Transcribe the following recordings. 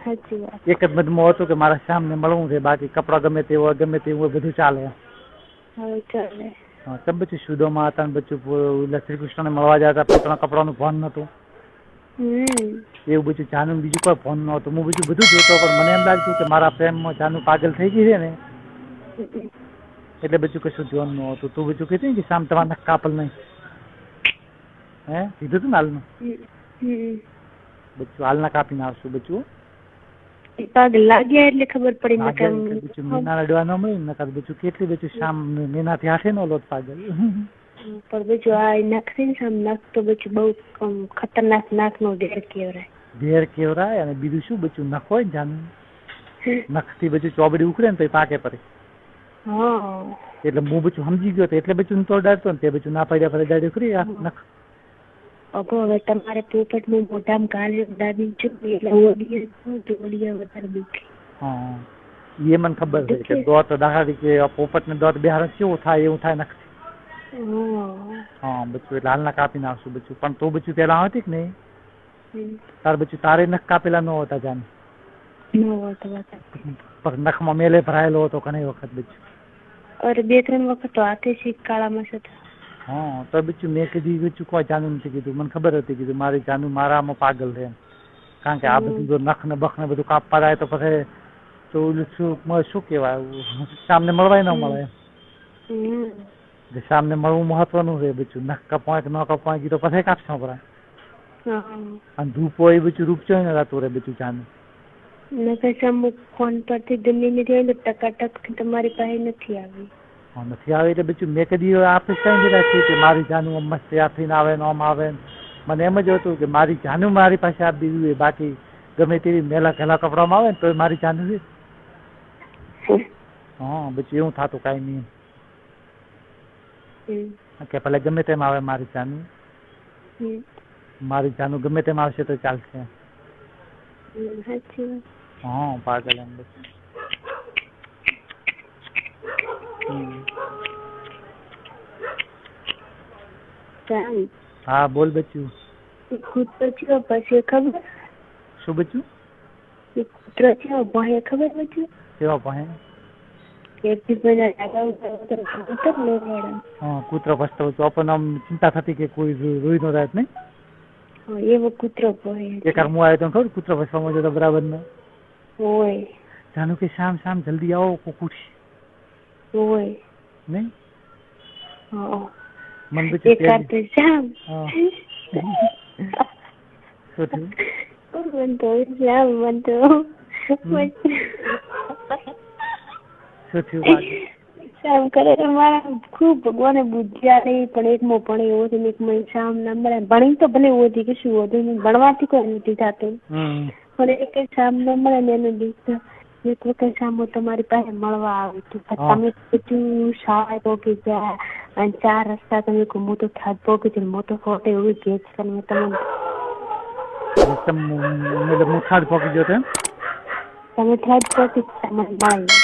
સાચી વાત. એક જ મતમાં હતું કે મારા સામને મળવું છે, બાકી કપડા ગમે તે હોય બધું ચાલે. હવે ચાલે. હા, તો બચ્ચું સુદામા હતા ને બચ્ચું શ્રી કૃષ્ણને મળવા જતા, પોતાના કપડાનું ભાન નતું. એવું બધું જાનું બીજું કોઈ ફોન નહોતું. હું બીજું બધું જોતો, પણ મને એમ લાગતું કે મારા પ્રેમમાં જાનું પાગલ થઈ ગઈ છે ને, એટલે બધું કશું ધ્યાન ન હતું. તું બધું કીધું કે સામ તમારા નખ કાપલ નહીં, હે કીધું તું ને હાલનું બચ્ચું હાલના કાપીને આવશું બચ્ચું. પગ લાગ્યા એટલે ખબર પડી ને કે બચ્ચું મીના રડવા ન મળ્યું ને, બચ્ચું કેટલી બચ્ચું શામ મીનાથી હાથે નો લોટ પાગલ. પણ બચ્ચું આ નખ છે ને, નખ તો બચ્ચું બહુ ખતરનાક નાક નો ઢેર કેવરાય. ઢેર કેવરાય. અને બીજું શું બચ્ચું નખ હોય ને જાનું, નખ થી બચ્ચું ચોબડી ઉખડે ને તો પાકે પડે. એટલે હું બચ્ચું સમજી ગયો, એટલે બચ્ચું તો ડરતો ને, તે બચ્ચું ના પાડ્યા પડે દાડી ઉખડી આ નખ. હવે તમારે પોપટ નું મોઢામાં ગાળી દાબી ચૂકી એટલે ઓડિયા વધારે દુખે. હા, એ મને ખબર છે કે દોત દાખલા કે પોપટ ને દોત બિહાર કેવું થાય એવું થાય નખ. હા બચ્ચું, એટલે હાલના કાપીને આવશું બચ્ચું. પણ તો બચ્ચું પેલા આવતી કે નહીં, તાર બચ્ચું તારે નખ કાપેલા ન હોતા જાન, પણ નખમાં મેલે ભરાયેલો હતો ઘણી વખત બચ્ચું. અરે 2-3 વખત હાથે શીખ કાળામાં છે. હા, તો બચ્ચું મેં કીધું બચ્ચું કોઈ જાનું નથી કીધું. મને ખબર હતી કીધું મારી જાનું મારામાં પાગલ છે, કારણ કે આ બધું નખ ને બખ ને બધું કાપવા જાય તો પછી તો શું કહેવાય, સામને મળવાય ન મળે. સામને મળવું મહત્વનું છે બચ્ચું. નખ કપાય કે ન કપાય તો પછી કાપશો પડે. અને ધૂપ હોય બચ્ચું રૂપ છે ને રાતું રે બચ્ચું જાનું. અમુક ફોન પરથી ગમે ને ટકાટક તમારી પાસે નથી આવી. નથી આવે એટલે બચ્ચું મેં કદી આપણે કઈ દીધા કે મારી જાનું મસ્ત ત્યાંથી આવે ને આમ આવે. મને એમ જ હતું કે મારી જાનું મારી પાસે આપી દીધું, બાકી ગમે તેવી મેલા ઘેલા કપડામાં આવે ને તો મારી જાનું છે. હા બચ્ચું એવું થતું કાંઈ નહીં કે ભલે ગમે તેમ આવે મારી જાનું, મારી જાનું ગમે તેમ આવશે તો ચાલશે. હા પાગલ એમ બચ્ચું. હા બોલ બચ્ચું. કૂતરો થયો પછી ખબર? શું બચ્ચું? કૂતરો થયો ભણે ખબર બચ્ચું? કેવા ભણે? કૂતરો ભસતો હતો પણ આમ ચિંતા થતી કે કોઈ રોઈ નો રાત નહીં. એવો કૂતરો ભણે. એક હું આવ્યો તો ખબર કૂતરો ભસવામાં જતો બરાબર નો. હોય. જાનું કે શામ જલ્દી આવો કુકુડી. હોય. નહીં? હા. મન બચ્ચું શ્યામ. શું થયું? શ્યામ કરે મારા ખૂબ ભગવાને બુદ્ધિયા નહીં, પણ એકમાં ભણે એવો છે, એકમાં શ્યામ ના મળે. ભણી તો ભલે એવો હતી કે શું હતું, ભણવાથી કોઈ નથી થતું, પણ એક શ્યામ ના મળે ને એનું દીકરા એક વખત શ્યામ તમારી પાસે મળવા આવ્યું હતું. તમે બધું શાળા પોકી ગયા અને 4 રસ્તા તમે મોટો થાત પોકી છે, મોટો ફોટો એવું ભેજ કરીને તમે થાળ પોકી ગયો તમે થાળ પોકી તમને મળી.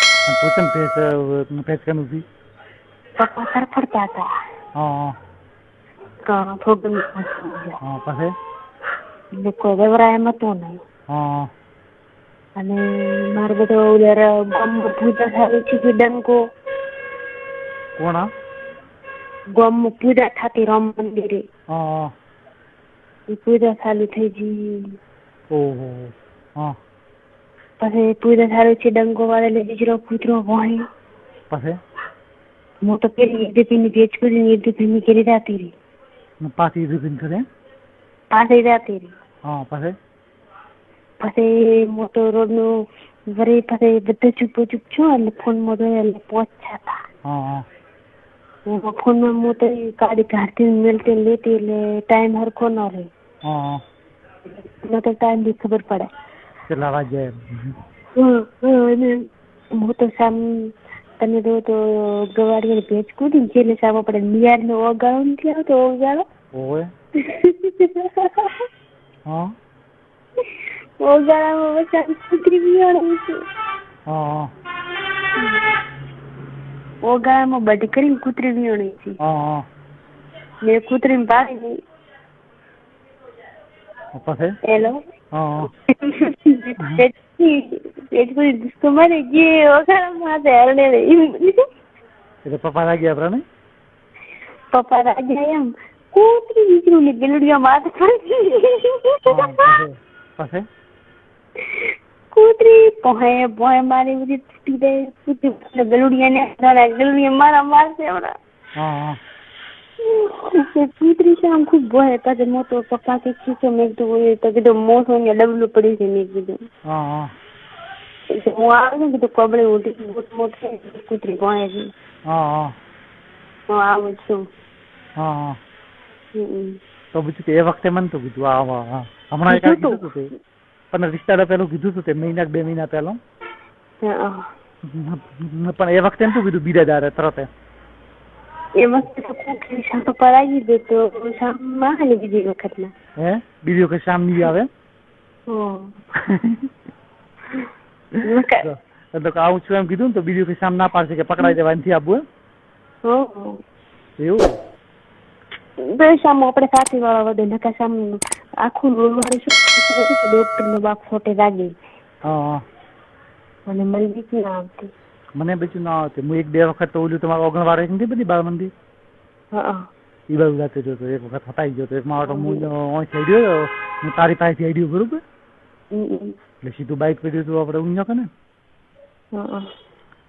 પપ્પા તરફડતા હતા. પછી કોઈ વેવરા એમ હતું નહીં. અને મારે બધો પૂજા થાય છે ડંકો. કોણ? ગમ પૂજા થતી રામ મંદિરે. પૂજા ચાલુ થઈ ગઈ. પછી પૂજા ચાલુ છે, ડંકો વાળા બીજો કૂતરો ભણી. પછી હું તો પેલી ઈદપીની ભેજ કરી ઈદપીની કરી જાતી રહી. પાછી ઈદપીન કરે? પાછી જાતી રહી. પછી મોટો રોડ નું વરી પછી બધું ચૂપ છું એટલે ફોન મોટો એટલે પહોંચ્યા હતા. ફોન માં મોટો ગાડી કાઢતી મેલતી લેતી એટલે ટાઈમ હરખો ન રહે. ન તો ટાઈમ બી ખબર પડે. કેટલા વાગે? હું તો સામ તમે તો ગવાડી ભેજ કૂદી ને છેલ્લે સામો પડે બિયાર નો ઓગાળો નથી આવતો ઓગાળો. ઓગાળામાં બચારી કૂતરી બિયાણી છે. ઓગાળામાં બધી કરીને કૂતરી બિયાણી છે. મેં કૂતરીને પાડી. હેલો. પેટ પૂરી દુસ્તો મારી જે વખાણ માથે હરણે એટલે પપ્પા લાગ્યા આપડા ને પપ્પા રાજા એમ કૂતરી દીકરું ને ગેલુડિયા માથે પાસે કૂતરી પોહે મારી બધી તૂટી દે કૂતરી ગેલુડિયા મારા મારશે હમણાં કૂતરી છે આમ ખૂબ ભોય પછી મોટો પપ્પા કે ખીચો મેં કીધું તો કીધું મોટો ને ડબલું પડી છે મેં કીધું હું આવે ને કીધું કબડે ઉઠી મોટી કૂતરી ભોય છે હું આવું છું તો બીજું એ વખતે મને તો કીધું આવા હમણાં એક કીધું હતું પણ રિશ્તા પેલું કીધું હતું તે મહિના 2 મહિના પહેલા પણ એ વખતે એમ શું કીધું બિરાદારે તરત એ વખતે તો કૂતરી શામ પર આવી ગયો તો શામમાં આવે ને બીજી વખતમાં હે બીજી વખત શામ નહીં આવે તો આવું છું એમ કીધું ને તો બીજી વખત શામ ના પાડશે કે પકડાઈ જવા નથી આપવું એવું બે શામ આપણે સાથી વાળા વધે નકા શામ આખું રોલવાળી શું ડોક્ટર નો બાપ ફોટે લાગી અને મને બીક ના આવતી મને બીજું ના આવતી હું 1-2 વખત તો ઓલું તમારું ઓગણવાળા નથી બધી બાળ મંદિર એ બાજુ જાતે જોતો એક વખત હટાઈ ગયો એક મારો હું તારી પાસેથી આઈડિયો બરોબર એટલે સીધું બાઇક પડ્યું હતું આપણે ઊંઝો કે ને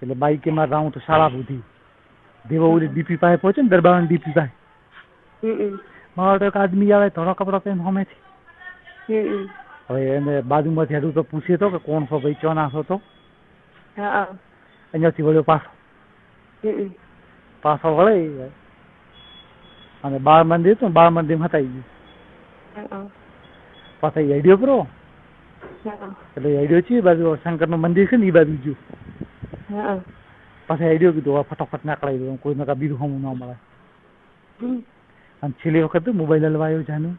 એટલે બાઇક એમાં રાઉં તો શાળા સુધી દેવા ઓલી ડીપી પાસે પહોંચે ને દરબાર ડીપી પાસે મારો એક આદમી આવે ધોળો કપડો પહેરીને સામેથી હવે એને બાજુમાંથી હેડું તો પૂછે તો કે કોણ છો ભાઈ ચો નાખો તો અહીંયાથી વળ્યો પાછો વળે અને બાળ મંદિર હતું બાળ મંદિર હટાઈ ગયું પાછા આઈડિયો કરો એટલે આઈડિયો છે એ બાજુ શંકર નું મંદિર છે ને એ બાજુ ગયું પાછા આઈડિયો કીધું ફટાફટ ના કરાવી દઉં કોઈ નકા બીજું હમું ના મળે અને છેલ્લી વખત મોબાઈલ હલવાયો જાનું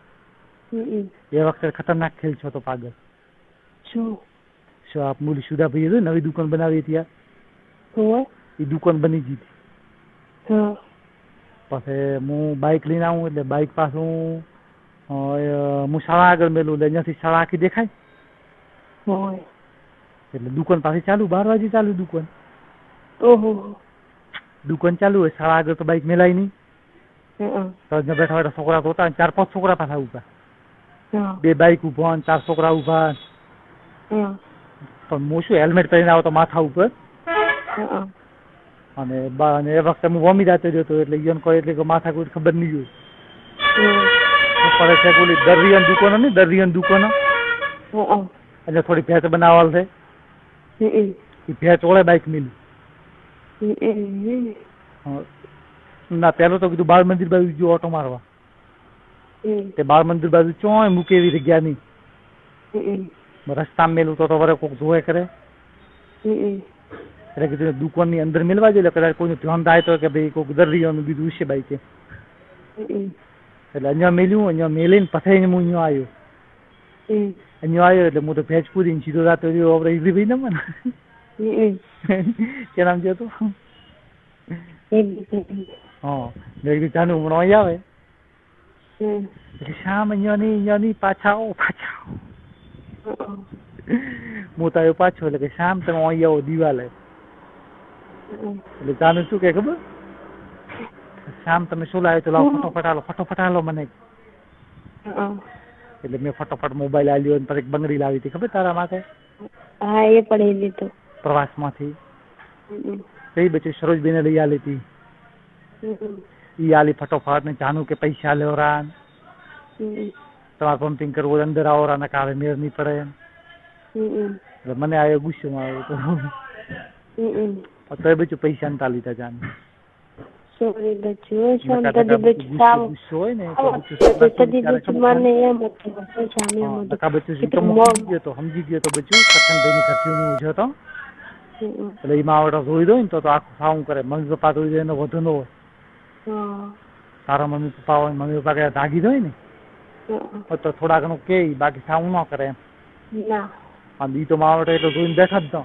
એ વખતે ખતરનાક ખેલ છો તો પાગલ શું આપ મૂલી સુધા ભાઈ હતું નવી દુકાન બનાવી ત્યાં એ દુકાન બની ગઈ પછી હું બાઇક લઈને આવું એટલે બાઇક પાછું હું શાળા આગળ મેલું એટલે અહીંયાથી શાળા આખી દેખાય એટલે દુકાન પાછી ચાલુ 12 વાગે ચાલુ દુકાન દુકાન ચાલુ હોય શાળા આગળ તો બાઇક મેલાય નહીં તો બેઠા બેઠા છોકરા હોતા 4-5 છોકરા પાછા ઉભા 2 બાઇક ઉભા 4 છોકરા ઉભા પણ હું શું હેલ્મેટ પહેરીને આવો તો માથા ઉપર અને એ વખતે હું વોમી જાતો હતો એટલે ઈયોને કોઈ એટલે કે માથા કોઈ ખબર નહીં જોઈ પડે છે ઓલી દરિયન દુકાનો ને દરિયન દુકાનો એટલે થોડી ભેંસ બનાવવાલ છે એ ભેંસ ઓળે બાઇક મિલી ના પેલો તો કીધું બાળ મંદિર બાજુ જો ઓટો મારવા તે બાળ મંદિર બાજુ ચોય મૂકે એવી જગ્યા નહીં રસ્તામાં મેલું તો વરે કોઈક જોવે કરે એટલે કીધું દુકાન ની અંદર મેળવા જોઈએ કદાચ કોઈનું ધ્યાન થાય તો કે ભાઈ કોઈક દરિયાનું બીજું છે બાઈકે એટલે અહીંયા મેલ્યું અહીંયા મેલીને પછી હું અહીંયા આવ્યો અહીંયા આવ્યો એટલે હું તો ભેજ પૂરી સીધો રાતો રહ્યો આપણે ઈઝી ભાઈ ને મને કે નામ છે તો જાનું હમણાં અહીં આવે એટલે શામ અહીંયા ની પાછા આવો હું તો આવ્યો પાછો એટલે કે શામ તમે અહીં આવો દિવાલે એટલે જાનું શું કે ખબર શામ તમે શું લાવ્યો તો લાવો ફટોફટ હાલો મને એટલે મેં ફટોફટ મોબાઈલ આલ્યો અને પછી બંગડી લાવી હતી ખબર તારા માટે એ પડી લીધું પ્રવાસ માંથી કઈ બચ્ચે સરોજબેને લઈ આલી હતી ઈ આલી ફટોફટ ને જાનું કે પૈસા લેવો રા તમારે પમ્પિંગ કરવું અંદર આવો રા ને કાલે મેર નહીં પડે એટલે મને આવ્યો ગુસ્સો આવ્યો તો એ બચ્ચું પૈસા નતા લીધા જાન સોરી બચ્ચું શાંતિ બચ્ચું સાવ ગુસ્સો હોય ને કદી બચ્ચું મને એમ હતું પૈસા મે મત કા બચ્ચું તો સમજી ગયો તો બચ્ચું કથન ભાઈ ની ખર્ચી નું ઉજો તો એટલે એમાં આવડો જોઈ દો ને તો આખું સાવું કરે મમ્મી પપ્પા તો એનો વધુ ન હોય તારા મમ્મી પપ્પા હોય મમ્મી પપ્પા કઈ ભાગી દો ને તો થોડા ઘણું કે બાકી સાવું ન કરે એમ અને ઈ તો માવડે એટલો જોઈને બેઠા જ તો